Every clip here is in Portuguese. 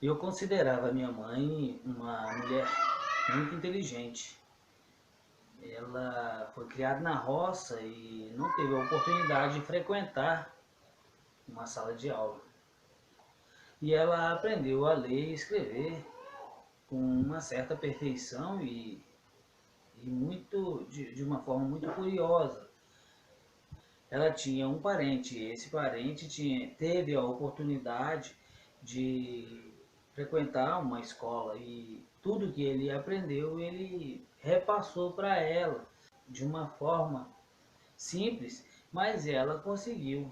Eu considerava minha mãe uma mulher muito inteligente. Ela foi criada na roça e não teve a oportunidade de frequentar uma sala de aula. E ela aprendeu a ler e escrever com uma certa perfeição e de uma forma muito curiosa. Ela tinha um parente, e esse parente teve a oportunidade de frequentar uma escola e tudo que ele aprendeu ele repassou para ela de uma forma simples, mas ela conseguiu.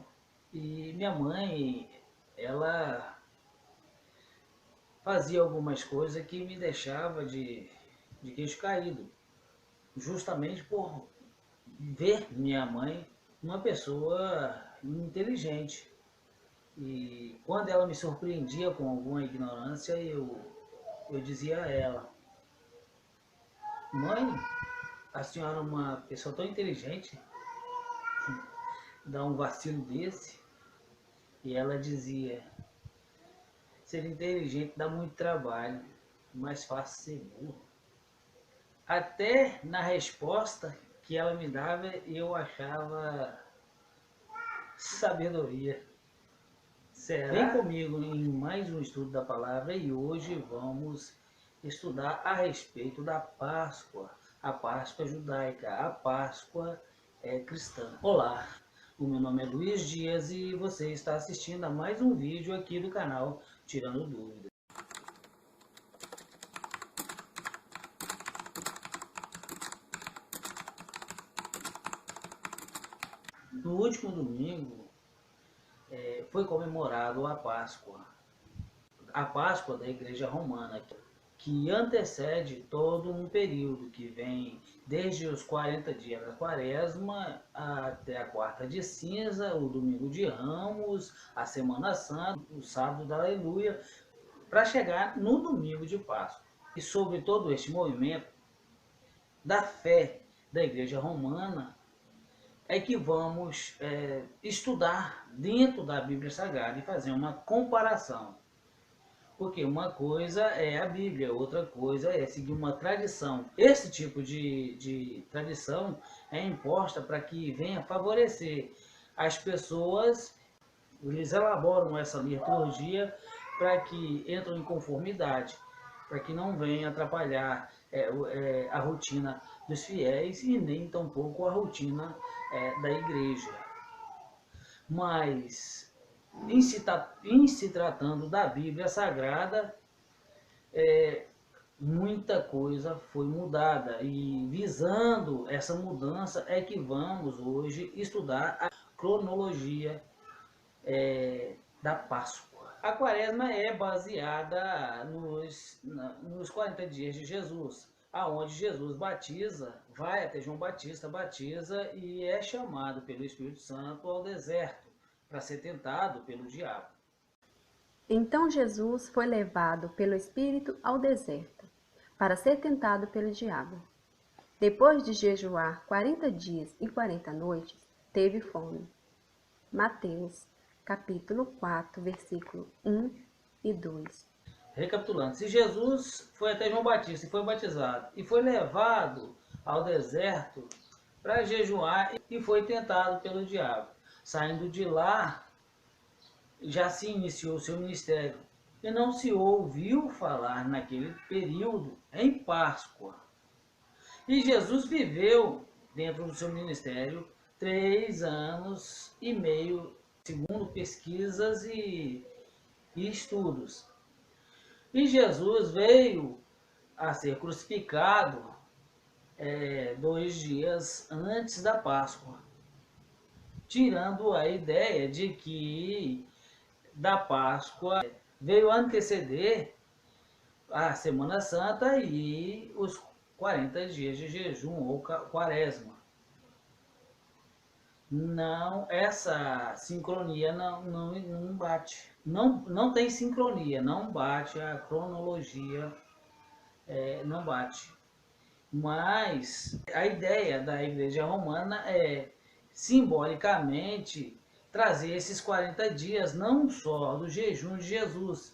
E minha mãe, ela fazia algumas coisas que me deixava de queixo caído, justamente por ver minha mãe uma pessoa inteligente. E quando ela me surpreendia com alguma ignorância, eu dizia a ela: Mãe, a senhora é uma pessoa tão inteligente, dá um vacilo desse? E ela dizia: ser inteligente dá muito trabalho, mais fácil ser burro. Até na resposta que ela me dava, eu achava sabedoria. Será? Vem comigo em mais um estudo da palavra e hoje vamos estudar a respeito da Páscoa, a Páscoa judaica, a Páscoa cristã. Olá, o meu nome é Luiz Dias e você está assistindo a mais um vídeo aqui do canal Tirando Dúvidas. No último domingo foi comemorado a Páscoa da Igreja Romana, que antecede todo um período que vem desde os 40 dias da Quaresma até a quarta de cinza, o domingo de Ramos, a Semana Santa, o sábado da Aleluia, para chegar no domingo de Páscoa. E sobre todo este movimento da fé da Igreja Romana é que vamos estudar dentro da Bíblia Sagrada e fazer uma comparação. Porque uma coisa é a Bíblia, outra coisa é seguir uma tradição. Esse tipo de tradição é imposta para que venha favorecer as pessoas. Eles elaboram essa liturgia para que entrem em conformidade, para que não venha atrapalhar a rotina dos fiéis e nem tampouco a rotina da igreja. Mas em se tratando da Bíblia Sagrada, muita coisa foi mudada e visando essa mudança é que vamos hoje estudar a cronologia da Páscoa. A Quaresma é baseada nos 40 dias de Jesus, aonde Jesus batiza, vai até João Batista, batiza e é chamado pelo Espírito Santo ao deserto para ser tentado pelo diabo. Então Jesus foi levado pelo Espírito ao deserto, para ser tentado pelo diabo. Depois de jejuar 40 dias e 40 noites, teve fome. Mateus, capítulo 4, versículo 1 e 2. Recapitulando, se Jesus foi até João Batista e foi batizado, e foi levado ao deserto para jejuar e foi tentado pelo diabo. Saindo de lá, já se iniciou seu ministério e não se ouviu falar naquele período em Páscoa. E Jesus viveu dentro do seu ministério 3 anos e meio, segundo pesquisas e estudos. E Jesus veio a ser crucificado 2 dias antes da Páscoa, tirando a ideia de que da Páscoa veio anteceder a Semana Santa e os 40 dias de jejum ou quaresma. Não, essa sincronia não bate. Não tem sincronia, não bate a cronologia, não bate. Mas a ideia da Igreja Romana é, simbolicamente, trazer esses 40 dias não só do jejum de Jesus,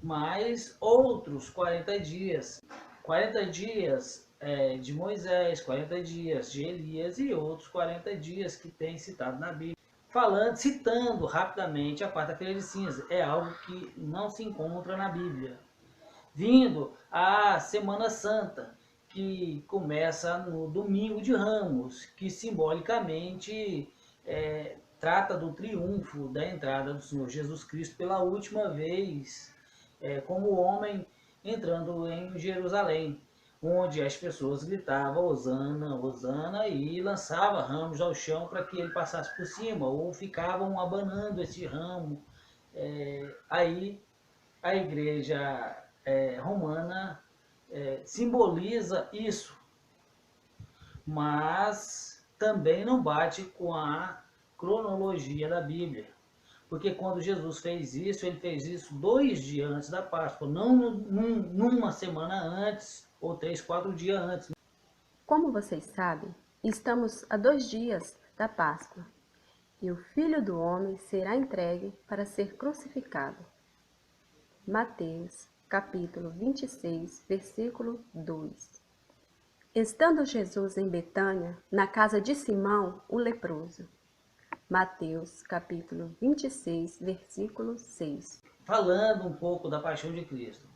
mais outros 40 dias. 40 dias de Moisés, 40 dias de Elias e outros 40 dias que tem citado na Bíblia. Citando rapidamente a quarta-feira de cinza. É algo que não se encontra na Bíblia. Vindo a Semana Santa, que começa no Domingo de Ramos, que simbolicamente trata do triunfo da entrada do Senhor Jesus Cristo pela última vez como homem entrando em Jerusalém, onde as pessoas gritavam Hosana, Hosana e lançavam ramos ao chão para que ele passasse por cima, ou ficavam abanando esse ramo. Aí a igreja romana simboliza isso, mas também não bate com a cronologia da Bíblia. Porque quando Jesus fez isso, ele fez isso 2 dias antes da Páscoa, não numa semana antes, ou 3, 4 dias antes. Como vocês sabem, estamos a 2 dias da Páscoa, e o Filho do Homem será entregue para ser crucificado. Mateus, capítulo 26, versículo 2. Estando Jesus em Betânia, na casa de Simão, o leproso. Mateus, capítulo 26, versículo 6. Falando um pouco da paixão de Cristo,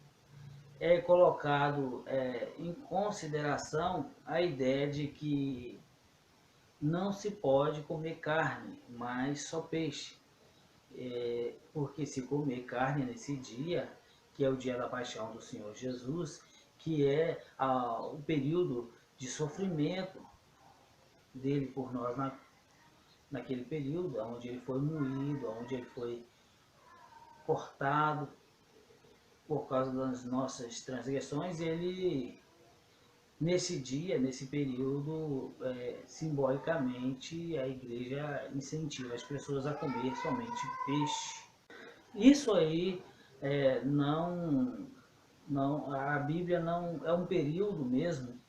é colocado em consideração a ideia de que não se pode comer carne, mas só peixe. Porque se comer carne nesse dia, que é o dia da paixão do Senhor Jesus, que é o período de sofrimento dele por nós naquele período, onde ele foi moído, onde ele foi cortado por causa das nossas transgressões, ele, nesse dia, nesse período, simbolicamente, a igreja incentiva as pessoas a comer somente peixe. Isso aí a Bíblia não é um período mesmo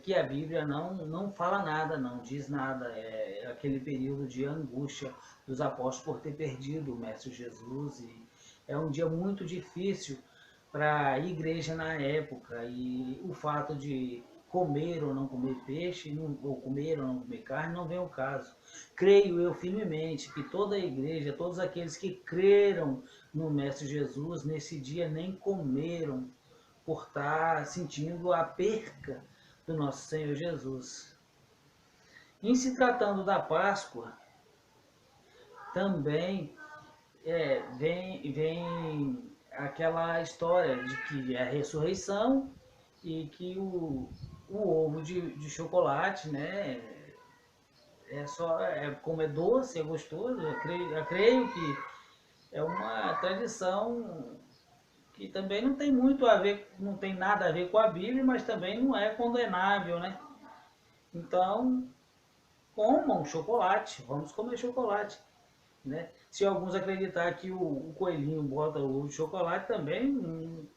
que a Bíblia não fala nada, não diz nada. É aquele período de angústia dos apóstolos por ter perdido o Mestre Jesus. E é um dia muito difícil para a igreja na época. E o fato de comer ou não comer peixe, ou comer ou não comer carne, não vem ao caso. Creio eu firmemente que toda a igreja, todos aqueles que creram no Mestre Jesus, nesse dia nem comeram por estar sentindo a perca do nosso Senhor Jesus. Em se tratando da Páscoa, também vem aquela história de que é a ressurreição e que o ovo de chocolate, né, como é doce, é gostoso. Eu creio que é uma tradição que também não tem muito a ver, não tem nada a ver com a Bíblia, mas também não é condenável, né? Então, comam chocolate, vamos comer chocolate, né? Se alguns acreditar que o coelhinho bota o ovo de chocolate também,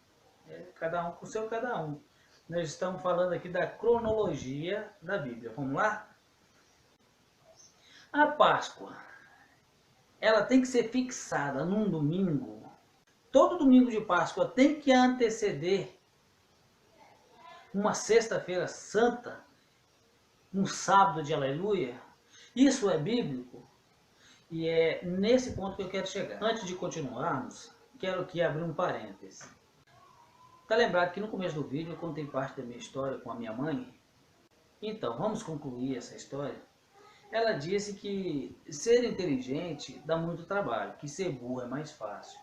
cada um com o seu cada um. Nós estamos falando aqui da cronologia da Bíblia. Vamos lá? A Páscoa, ela tem que ser fixada num domingo. Todo domingo de Páscoa tem que anteceder uma sexta-feira santa, um sábado de aleluia. Isso é bíblico? E é nesse ponto que eu quero chegar. Antes de continuarmos, quero aqui abrir um parêntese. Tá lembrado que no começo do vídeo eu contei parte da minha história com a minha mãe? Então, vamos concluir essa história. Ela disse que ser inteligente dá muito trabalho, que ser burro é mais fácil.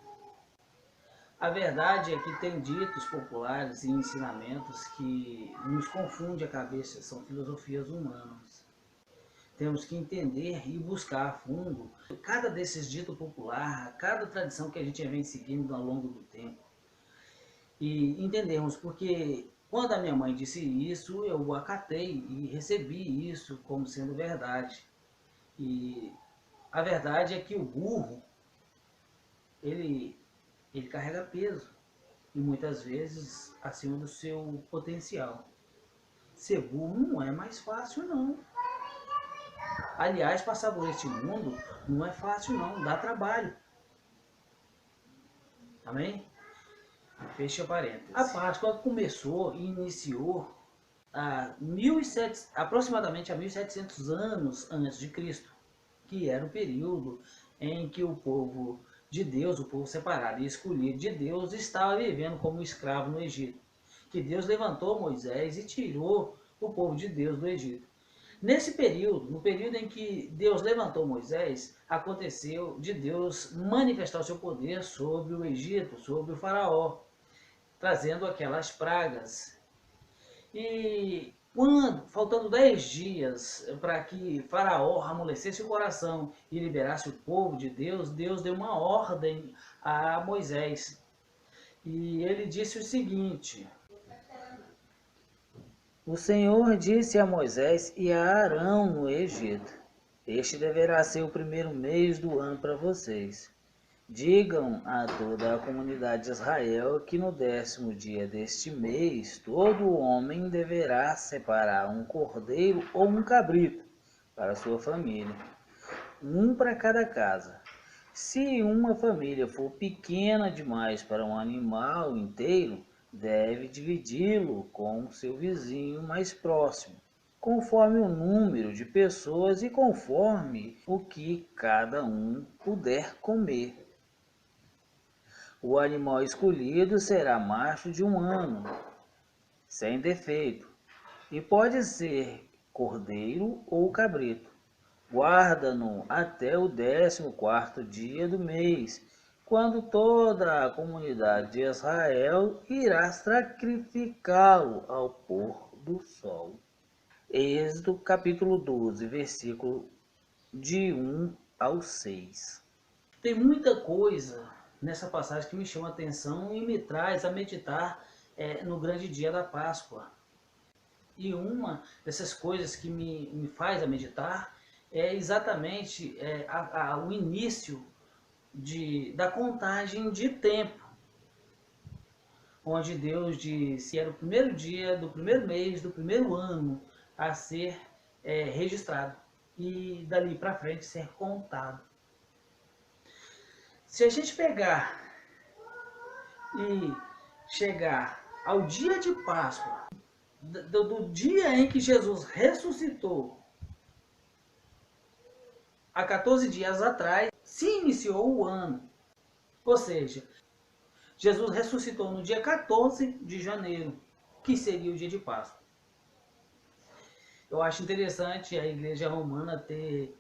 A verdade é que tem ditos populares e ensinamentos que nos confundem a cabeça, são filosofias humanas. Temos que entender e buscar a fundo cada desses ditos popular, cada tradição que a gente vem seguindo ao longo do tempo. E entendermos, porque quando a minha mãe disse isso, eu acatei e recebi isso como sendo verdade. E a verdade é que o burro, ele carrega peso, e muitas vezes acima do seu potencial. Ser burro não é mais fácil, não. Aliás, passar por este mundo não é fácil, não, dá trabalho. Amém? Fecha parênteses. A Páscoa começou e iniciou aproximadamente há 1700 anos antes de Cristo, que era o período em que o povo de Deus, o povo separado e escolhido de Deus, estava vivendo como escravo no Egito. Que Deus levantou Moisés e tirou o povo de Deus do Egito. Nesse período, no período em que Deus levantou Moisés, aconteceu de Deus manifestar o seu poder sobre o Egito, sobre o faraó, trazendo aquelas pragas. E faltando 10 dias para que Faraó amolecesse o coração e liberasse o povo de Deus, Deus deu uma ordem a Moisés. E ele disse o seguinte: o Senhor disse a Moisés e a Arão no Egito: este deverá ser o primeiro mês do ano para vocês. Digam a toda a comunidade de Israel que no 10º dia deste mês todo homem deverá separar um cordeiro ou um cabrito para sua família, um para cada casa. Se uma família for pequena demais para um animal inteiro, deve dividi-lo com seu vizinho mais próximo, conforme o número de pessoas e conforme o que cada um puder comer. O animal escolhido será macho de 1 ano, sem defeito, e pode ser cordeiro ou cabrito. Guarda-no até o 14º dia do mês, quando toda a comunidade de Israel irá sacrificá-lo ao pôr do sol. Êxodo capítulo 12, versículo de 1 ao 6. Tem muita coisa nessa passagem que me chama a atenção e me traz a meditar no grande dia da Páscoa. E uma dessas coisas que me faz a meditar é exatamente o início da contagem de tempo, onde Deus disse que era o primeiro dia do primeiro mês do primeiro ano a ser registrado e dali para frente ser contado. Se a gente pegar e chegar ao dia de Páscoa, do dia em que Jesus ressuscitou, há 14 dias atrás, se iniciou o ano. Ou seja, Jesus ressuscitou no dia 14 de janeiro, que seria o dia de Páscoa. Eu acho interessante a Igreja Romana ter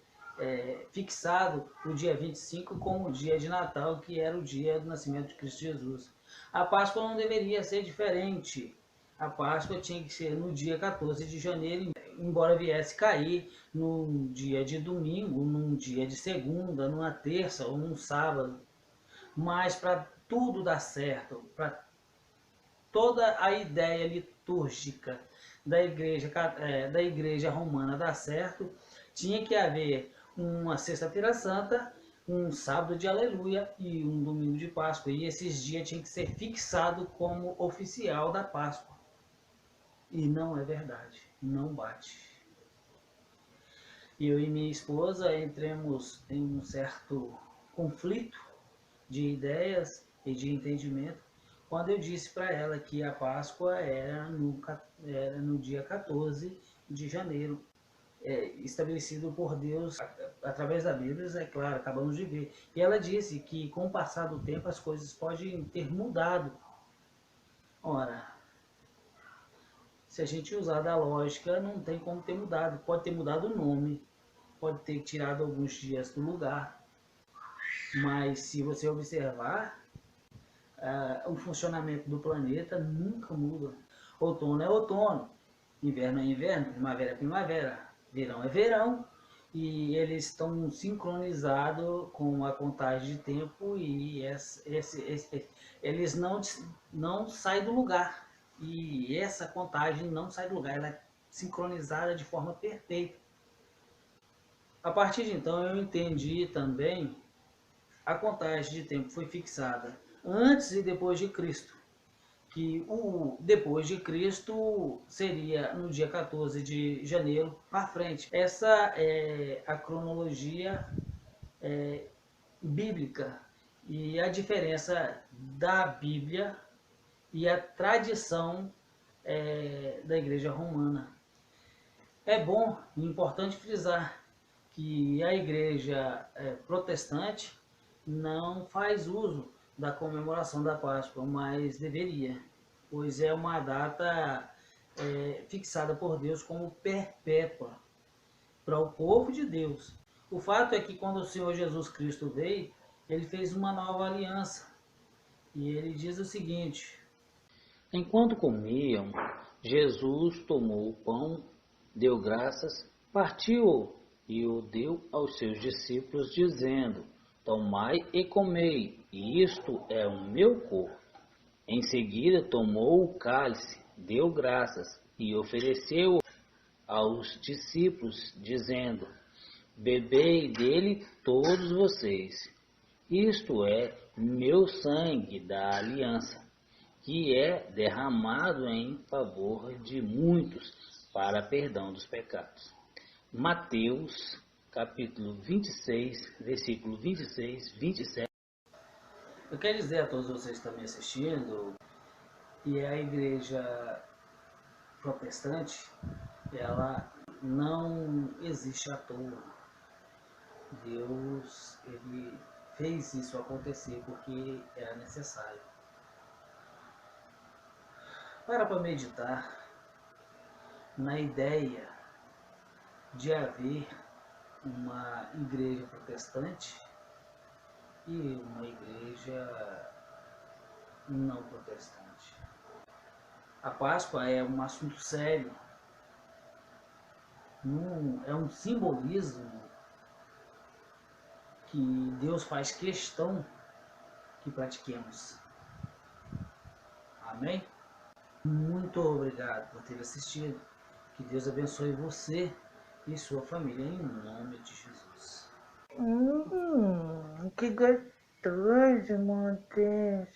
fixado o dia 25 como o dia de Natal, que era o dia do nascimento de Cristo Jesus. A Páscoa não deveria ser diferente. A Páscoa tinha que ser no dia 14 de janeiro, embora viesse cair num dia de domingo, num dia de segunda, numa terça ou num sábado. Mas para tudo dar certo, para toda a ideia litúrgica da igreja romana dar certo, tinha que haver uma sexta-feira santa, um sábado de aleluia e um domingo de Páscoa. E esses dias tinham que ser fixados como oficial da Páscoa. E não é verdade, não bate. Eu e minha esposa entramos em um certo conflito de ideias e de entendimento quando eu disse para ela que a Páscoa era no dia 14 de janeiro, estabelecido por Deus através da Bíblia, é claro, acabamos de ver. E ela disse que com o passar do tempo as coisas podem ter mudado. Ora, se a gente usar da lógica, não tem como ter mudado. Pode ter mudado o nome, pode ter tirado alguns dias do lugar, mas se você observar, o funcionamento do planeta nunca muda. Outono é outono, inverno é inverno, primavera é primavera, verão é verão, e eles estão sincronizados com a contagem de tempo e eles não saem do lugar. E essa contagem não sai do lugar, ela é sincronizada de forma perfeita. A partir de então eu entendi também a contagem de tempo foi fixada antes e depois de Cristo, que o depois de Cristo seria no dia 14 de janeiro para frente. Essa é a cronologia bíblica, e a diferença da Bíblia e a tradição da Igreja Romana. É bom e importante frisar que a Igreja protestante não faz uso da comemoração da Páscoa, mas deveria, pois é uma data fixada por Deus como perpétua para o povo de Deus. O fato é que quando o Senhor Jesus Cristo veio, ele fez uma nova aliança. E ele diz o seguinte: enquanto comiam, Jesus tomou o pão, deu graças, partiu e o deu aos seus discípulos, dizendo: tomai e comei, isto é o meu corpo. Em seguida tomou o cálice, deu graças e ofereceu aos discípulos, dizendo: bebei dele todos vocês. Isto é meu sangue da aliança, que é derramado em favor de muitos para perdão dos pecados. Mateus, capítulo 26, versículo 26, 27. Eu quero dizer a todos vocês que estão me assistindo que a igreja protestante, ela não existe à toa. Deus, ele fez isso acontecer porque era necessário. Para meditar na ideia de haver uma igreja protestante e uma igreja não protestante. A Páscoa é um assunto sério, é um simbolismo que Deus faz questão que pratiquemos. Amém? Muito obrigado por ter assistido. Que Deus abençoe você e sua família em nome de Jesus. Que gostoso, meu Deus.